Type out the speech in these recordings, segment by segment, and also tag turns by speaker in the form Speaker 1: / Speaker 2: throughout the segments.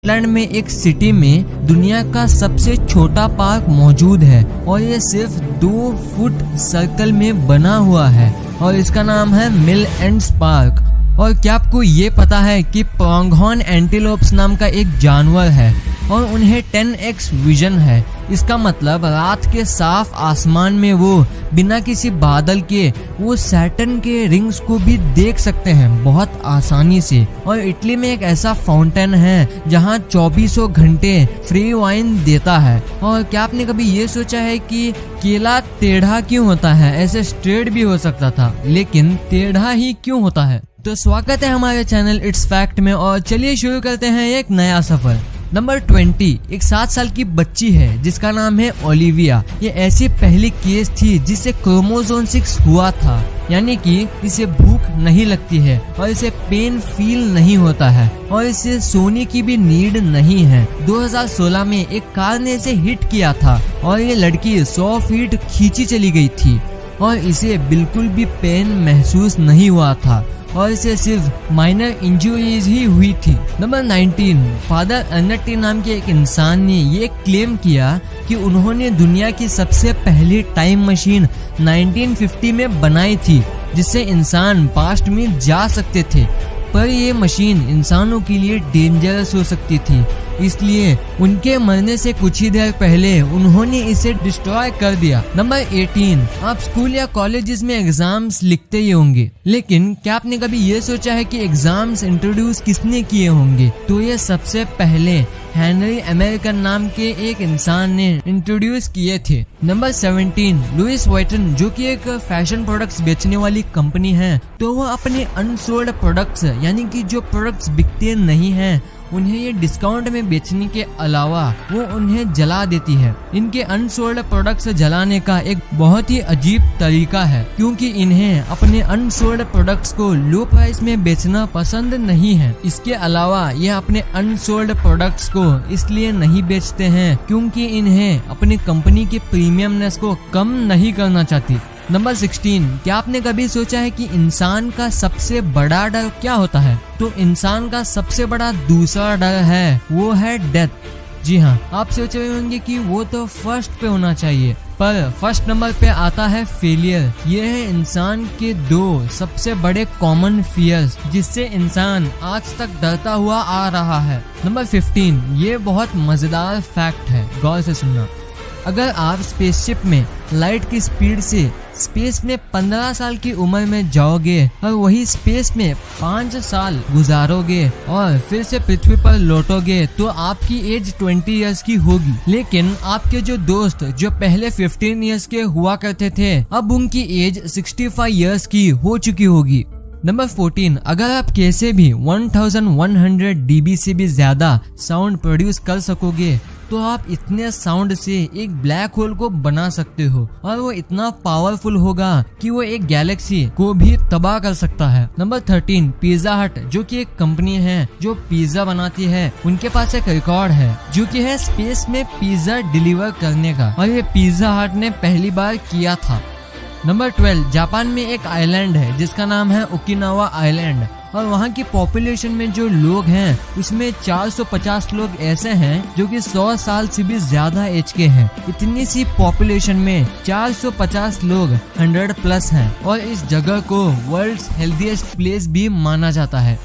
Speaker 1: Scotland में एक city में दुनिया का सबसे छोटा पार्क मौजूद है और ये सिर्फ 2 फुट सर्कल में बना हुआ है और इसका नाम है मिल एंड्स पार्क। और क्या आपको ये पता है कि प्रोंगहॉर्न एंटीलोप्स नाम का एक जानवर है और उन्हें 10x विजन है। इसका मतलब रात के साफ आसमान में वो बिना किसी बादल के वो सैटर्न के रिंग्स को भी देख सकते हैं बहुत आसानी से। और इटली में एक ऐसा फाउंटेन है जहाँ 24 घंटे फ्री वाइन देता है। और क्या आपने कभी ये सोचा है कि केला टेढ़ा क्यों होता है? ऐसे स्ट्रेट भी हो सकता था लेकिन टेढ़ा ही क्यों होता है? तो स्वागत है हमारे चैनल इट्स फैक्ट में और चलिए शुरू करते हैं एक नया सफर। नंबर 20 एक 7 साल की बच्ची है जिसका नाम है ओलिविया। ये ऐसी पहली केस थी जिसे क्रोमोसोम 6 हुआ था, यानी कि इसे भूख नहीं लगती है और इसे पेन फील नहीं होता है और इसे सोने की भी नीड नहीं है। 2016 में एक कार ने इसे हिट किया था और ये लड़की 100 फीट खींची चली गई थी और इसे बिल्कुल भी पेन महसूस नहीं हुआ था और इसे सिर्फ माइनर इंजरीज ही हुई थी। नंबर 19 फादर अर्नेटी नाम के एक इंसान ने ये क्लेम किया कि उन्होंने दुनिया की सबसे पहली टाइम मशीन 1950 में बनाई थी जिससे इंसान पास्ट में जा सकते थे, पर ये मशीन इंसानों के लिए डेंजरस हो सकती थी, इसलिए उनके मरने से कुछ ही देर पहले उन्होंने इसे डिस्ट्रॉय कर दिया। नंबर 18 आप स्कूल या कॉलेजेस में एग्जाम्स लिखते ही होंगे, लेकिन क्या आपने कभी ये सोचा है कि एग्जाम्स इंट्रोड्यूस किसने किए होंगे? तो ये सबसे पहले हेनरी अमेरिकन नाम के एक इंसान ने इंट्रोड्यूस किए थे। नंबर 17 लुइस वॉइटन जो कि एक फैशन प्रोडक्ट्स बेचने वाली कंपनी है, तो वो अपने अनसोल्ड प्रोडक्ट्स यानी कि जो प्रोडक्ट्स बिकते नहीं हैं उन्हें ये डिस्काउंट में बेचने के अलावा वो उन्हें जला देती है। इनके अनसोल्ड प्रोडक्ट्स जलाने का एक बहुत ही अजीब तरीका है क्योंकि इन्हें अपने अनसोल्ड प्रोडक्ट्स को लो प्राइस में बेचना पसंद नहीं है। इसके अलावा ये अपने अनसोल्ड प्रोडक्ट्स को इसलिए नहीं बेचते हैं क्योंकि इन्हें अपनी कंपनी के प्रीमियमनेस को कम नहीं करना चाहती। नंबर 16 क्या आपने कभी सोचा है कि इंसान का सबसे बड़ा डर क्या होता है? तो इंसान का सबसे बड़ा दूसरा डर है वो है डेथ। जी हाँ, आप सोच रहे होंगे कि वो तो फर्स्ट पे होना चाहिए, पर फर्स्ट नंबर पे आता है फेलियर। ये है इंसान के 2 सबसे बड़े कॉमन फियर्स जिससे इंसान आज तक डरता हुआ आ रहा है। नंबर 15 ये बहुत मजेदार फैक्ट है, गौर से सुनना। अगर आप स्पेसशिप में लाइट की स्पीड से स्पेस में 15 साल की उम्र में जाओगे और वही स्पेस में 5 साल गुजारोगे और फिर से पृथ्वी पर लौटोगे तो आपकी एज 20 इयर्स की होगी। लेकिन आपके जो दोस्त जो पहले 15 इयर्स के हुआ करते थे अब उनकी एज 65 इयर्स की हो चुकी होगी। नंबर 14 अगर आप कैसे भी 1100 dB से भी ज्यादा साउंड प्रोड्यूस कर सकोगे तो आप इतने साउंड से एक ब्लैक होल को बना सकते हो और वो इतना पावरफुल होगा कि वो एक गैलेक्सी को भी तबाह कर सकता है। नंबर 13 पिज्जा हट जो कि एक कंपनी है जो पिज्जा बनाती है, उनके पास एक रिकॉर्ड है जो कि है स्पेस में पिज्जा डिलीवर करने का और ये पिज्जा हट ने पहली बार किया था। नंबर 12 जापान में एक आइलैंड है जिसका नाम है ओकिनावा आइलैंड और वहाँ की पॉपुलेशन में जो लोग हैं उसमें 450 लोग ऐसे हैं जो कि 100 साल से भी ज्यादा एज के हैं। इतनी सी पॉपुलेशन में 450 लोग 100+ हैं और इस जगह को वर्ल्ड्स हेल्दीएस्ट प्लेस भी माना जाता है।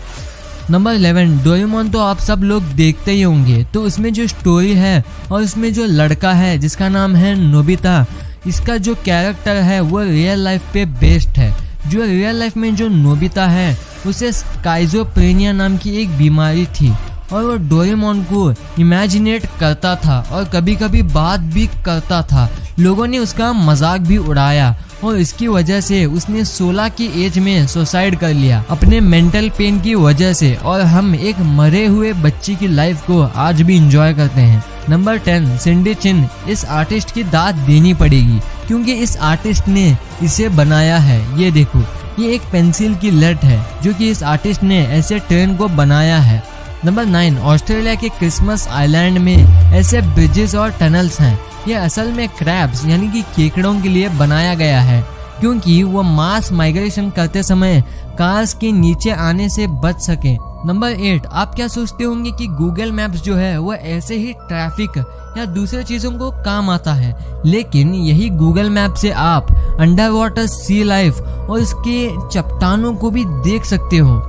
Speaker 1: नंबर 11 डोरेमोन तो आप सब लोग देखते ही होंगे, तो उसमें जो स्टोरी है और उसमें जो लड़का है जिसका नाम है नोबिता, इसका जो कैरेक्टर है वो रियल लाइफ पे बेस्ड है। जो रियल लाइफ में जो नोबिता है उसे स्काइज़ोफ्रेनिया नाम की एक बीमारी थी और वो डोरेमोन को इमेजिनेट करता था और कभी कभी बात भी करता था। लोगों ने उसका मजाक भी उड़ाया और इसकी वजह से उसने 16 की एज में सुसाइड कर लिया अपने मेंटल पेन की वजह से और हम एक मरे हुए बच्चे की लाइफ को आज भी एंजॉय करते हैं। नंबर 10 सिंडी चिन, इस आर्टिस्ट की दाद देनी पड़ेगी क्योंकि इस आर्टिस्ट ने इसे बनाया है। ये देखो, ये एक पेंसिल की लट है जो कि इस आर्टिस्ट ने ऐसे ट्रेन को बनाया है। नंबर 9 ऑस्ट्रेलिया के क्रिसमस आइलैंड में ऐसे ब्रिजेस और टनल्स हैं। ये असल में क्रैब्स यानी कि केकड़ों के लिए बनाया गया है। क्योंकि वो मास माइग्रेशन करते समय कार्स के नीचे आने से बच सके। नंबर 8, आप क्या सोचते होंगे कि गूगल मैप्स जो है वो ऐसे ही ट्रैफिक या दूसरे चीजों को काम आता है, लेकिन यही गूगल मैप से आप अंडर वाटर सी लाइफ और इसके चट्टानों को भी देख सकते हो।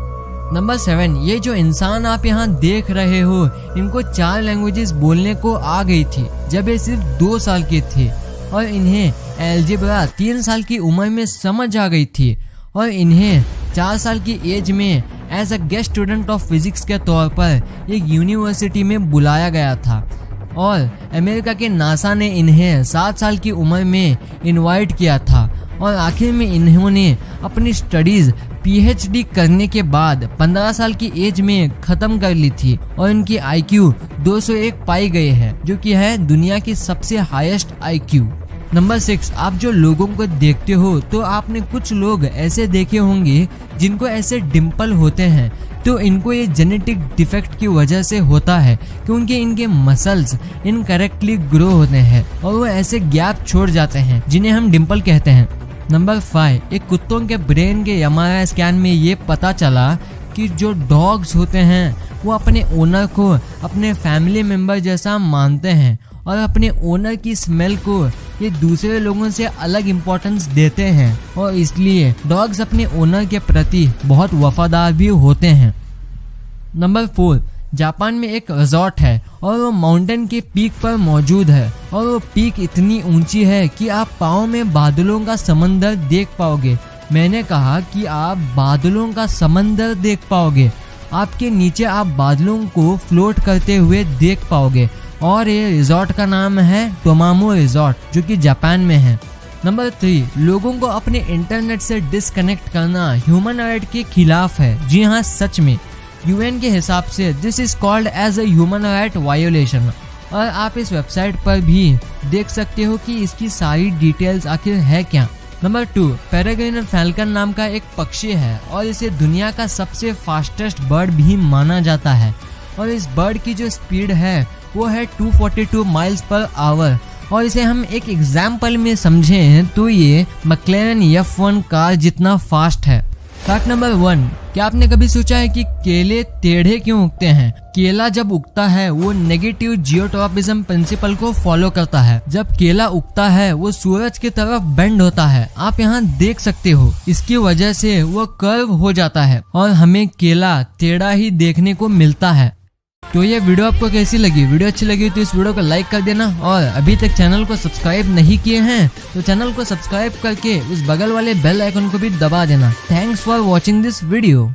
Speaker 1: नंबर 7, ये जो इंसान आप यहाँ देख रहे हो इनको 4 लैंग्वेजेस बोलने को आ गई थी जब ये सिर्फ 2 साल के थे, और इन्हें अलजेब्रा 3 साल की उम्र में समझ आ गई थी, और इन्हें 4 साल की एज में as a guest student of physics के तौर पर एक यूनिवर्सिटी में बुलाया गया था, और अमेरिका के नासा ने इन्हें 7 साल की उम्र में इनवाइट किया था, और आखिर में इन्होंने अपनी स्टडीज पीएचडी करने के बाद 15 साल की एज में खत्म कर ली थी, और इनकी IQ 201 पाई गई है, जो कि है दुनिया की सबसे हाईएस्ट IQ। नंबर 6, आप जो लोगों को देखते हो तो आपने कुछ लोग ऐसे देखे होंगे जिनको ऐसे डिम्पल होते हैं, तो इनको ये जेनेटिक डिफेक्ट की वजह से होता है क्योंकि इनके मसल्स इनकरेक्टली ग्रो होते हैं और वो ऐसे गैप छोड़ जाते हैं जिन्हें हम डिम्पल कहते हैं। नंबर 5, एक कुत्तों के ब्रेन के MRI स्कैन में ये पता चला कि जो डॉग्स होते हैं वो अपने ओनर को अपने फैमिली मेंबर जैसा मानते हैं, और अपने ओनर की स्मेल को ये दूसरे लोगों से अलग इम्पोर्टेंस देते हैं, और इसलिए डॉग्स अपने ओनर के प्रति बहुत वफादार भी होते हैं। नंबर 4, जापान में एक रिजॉर्ट है और वो माउंटेन के पीक पर मौजूद है, और वो पीक इतनी ऊंची है कि आप पाँव में बादलों का समंदर देख पाओगे। मैंने कहा कि आप बादलों का समंदर देख पाओगे, आपके नीचे आप बादलों को फ्लोट करते हुए देख पाओगे, और ये रिजॉर्ट का नाम है टोमामो रिजॉर्ट, जो कि जापान में है। नंबर 3, लोगों को अपने इंटरनेट से डिस्कनेक्ट करना ह्यूमन राइट के खिलाफ है। जी हाँ, सच में UN के हिसाब से this is called as a human right violation, और आप इस वेबसाइट पर भी देख सकते हो कि इसकी सारी डिटेल्स आखिर है क्या। नंबर 2, पेरेग्रिन फैल्कन नाम का एक पक्षी है और इसे दुनिया का सबसे फास्टेस्ट बर्ड भी माना जाता है, और इस बर्ड की जो स्पीड है वो है 242 माइल्स पर आवर, और इसे हम एक एग्जाम्पल में समझें तो ये मैक्लेरन F1 कार जितना फास्ट है। फैक्ट नंबर 1, क्या आपने कभी सोचा है कि केले टेढ़े क्यों उगते हैं? केला जब उगता है वो नेगेटिव जियोट्रॉपिज्म प्रिंसिपल को फॉलो करता है। जब केला उगता है वो सूरज की तरफ बेंड होता है, आप यहाँ देख सकते हो। इसकी वजह से वो कर्व हो जाता है और हमें केला टेढ़ा ही देखने को मिलता है। तो ये वीडियो आपको कैसी लगी? वीडियो अच्छी लगी तो इस वीडियो को लाइक कर देना, और अभी तक चैनल को सब्सक्राइब नहीं किए हैं तो चैनल को सब्सक्राइब करके उस बगल वाले बेल आइकन को भी दबा देना। Thanks for watching this video.